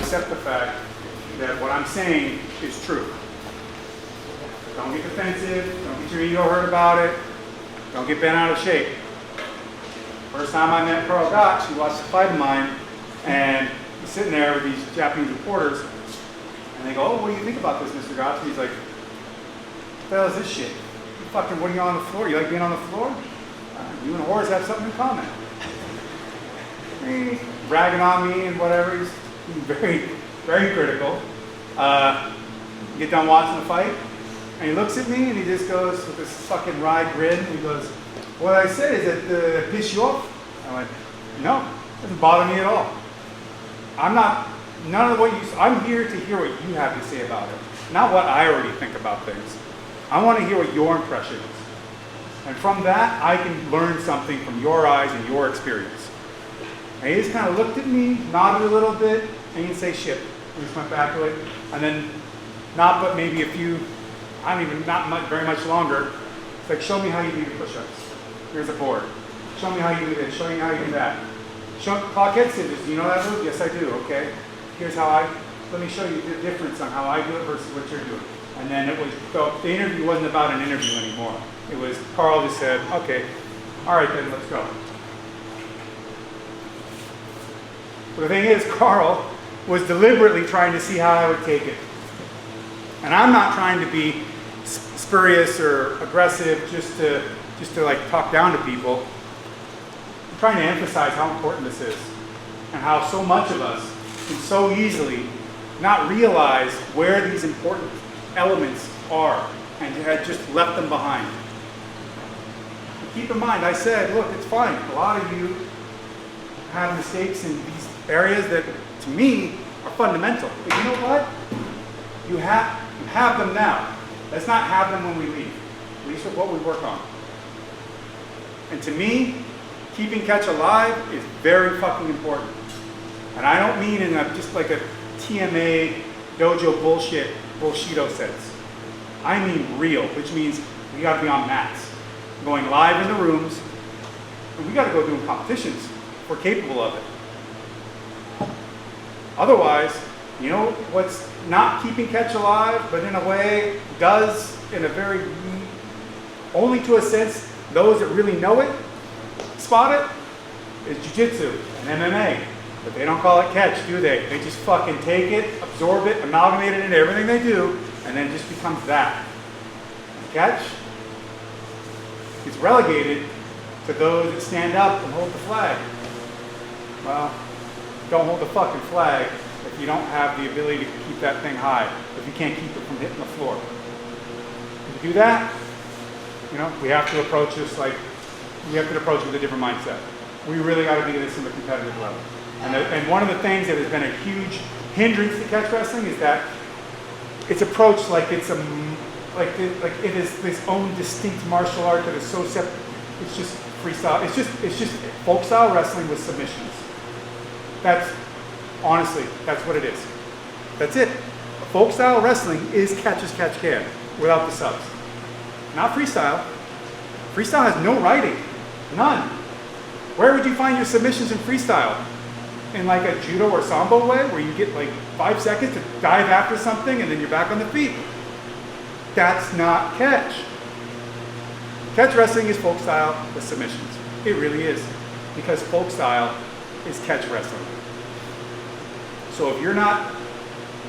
accept the fact that what I'm saying is true. Don't get defensive, don't get your ego hurt about it, don't get bent out of shape. First time I met Carl Gotch, he watched a fight of mine, and he's sitting there with these Japanese reporters, and they go, oh, what do you think about this, Mr. Gotch? And he's like, what the hell is this shit? You fucking, what are you on the floor? You like being on the floor? You and whores have something in common. He's bragging on me and whatever. He's very, very critical. Get done watching the fight, and he looks at me and he just goes with this fucking wry grin. And he goes, what I said, is it piss you off? I went, no, it doesn't bother me at all. None of what I'm here to hear what you have to say about it, not what I already think about things. I want to hear what your impression is. And from that, I can learn something from your eyes and your experience. And he just kind of looked at me, nodded a little bit, and he didn't say shit. He just went back to it. And then, not but maybe a few, not very much longer, it's like, show me how you do your push-ups. Here's a board. Show me how you do this. Show me how you do that. Clock head scissors. Do you know that move? Yes, I do. Okay. Here's how let me show you the difference on how I do it versus what you're doing. And then it was, the interview wasn't about an interview anymore. It was, Carl just said, okay, all right then, let's go. But the thing is, Carl was deliberately trying to see how I would take it. And I'm not trying to be spurious or aggressive just to like talk down to people. I'm trying to emphasize how important this is and how so much of us can so easily not realize where these important elements are and had just left them behind. And keep in mind, I said, look, it's fine. A lot of you have mistakes in these areas that, to me, are fundamental. But you know what? You have them now. Let's not have them when we leave. At least with what we work on. And to me, keeping catch alive is very fucking important. And I don't mean in just like a TMA dojo bullshito sense. I mean real, which means we gotta be on mats, going live in the rooms, and we gotta go doing competitions if we're capable of it. Otherwise, you know what's not keeping catch alive, but in a way does, in a very, only to a sense, those that really know it, spot it, is Jiu-Jitsu and MMA. But they don't call it catch, do they? They just fucking take it, absorb it, amalgamate it into everything they do, and then it just becomes that. And catch is relegated to those that stand up and hold the flag. Well, don't hold the fucking flag if you don't have the ability to keep that thing high, if you can't keep it from hitting the floor. If you do that, you know, we have to approach this like, we have to approach it with a different mindset. We really got to do this in the competitive level. And one of the things that has been a huge hindrance to catch wrestling is that it's approached like it's like it is this own distinct martial art that is so separate. It's just freestyle. It's just folk style wrestling with submissions. That's honestly, that's what it is. That's it. Folk style wrestling is catch as catch can without the subs. Not freestyle. Freestyle has no writing. None. Where would you find your submissions in freestyle? In like a judo or sambo way, where you get like 5 seconds to dive after something and then you're back on the feet. That's not catch. Catch wrestling is folk style with submissions. It really is. Because folk style is catch wrestling. So if you're not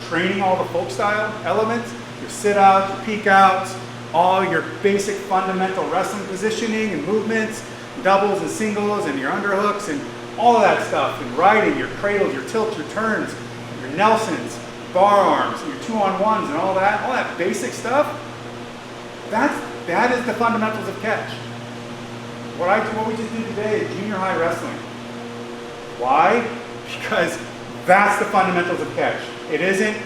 training all the folk style elements, your sit outs, your peek outs, all your basic fundamental wrestling positioning and movements, doubles and singles and your underhooks and all of that stuff, and riding, your cradles, your tilts, your turns, your Nelsons, bar arms, your 2-on-1s and all that basic stuff, that is the fundamentals of catch. What we just did today is junior high wrestling. Why? Because that's the fundamentals of catch. It isn't,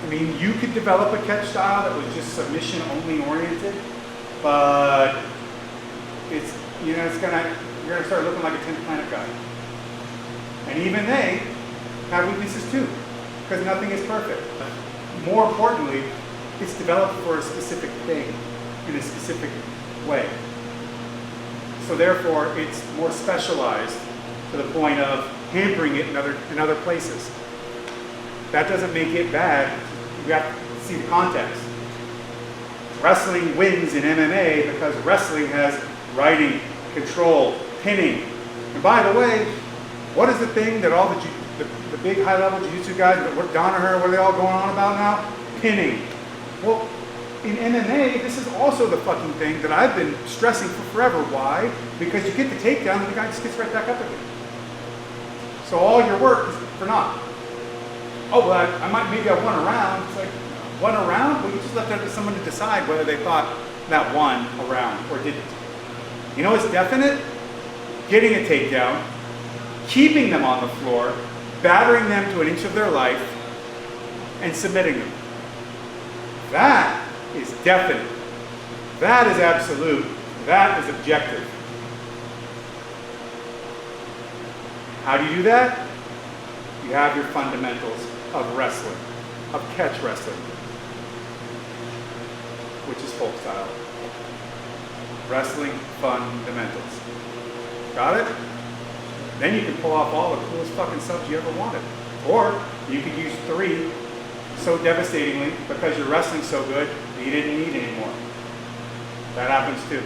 I mean, you could develop a catch style that was just submission only oriented, but it's, you know, you're gonna start looking like a 10th Planet guy. And even they have weaknesses too, because nothing is perfect. More importantly, it's developed for a specific thing in a specific way. So therefore, it's more specialized to the point of hampering it in other places. that doesn't make it bad. You have to see the context. Wrestling wins in MMA because wrestling has writing, control, pinning. And by the way, what is the thing that all the big high-level jiu-jitsu guys, what Danaher, what are they all going on about now? Pinning. Well, in MMA, this is also the fucking thing that I've been stressing for forever. Why? Because you get the takedown and the guy just gets right back up again. So all your work is for naught. Oh, well, maybe I won a round. It's like, won a round? Well, you just left that to someone to decide whether they thought that won a round or didn't. You know what's definite? Getting a takedown, keeping them on the floor, battering them to an inch of their life, and submitting them. That is definite. That is absolute. That is objective. How do you do that? You have your fundamentals of wrestling, of catch wrestling, which is folk style. Wrestling fundamentals. Got it? Then you can pull off all the coolest fucking subs you ever wanted. Or you could use 3 so devastatingly because you're wrestling so good that you didn't need anymore. That happens too.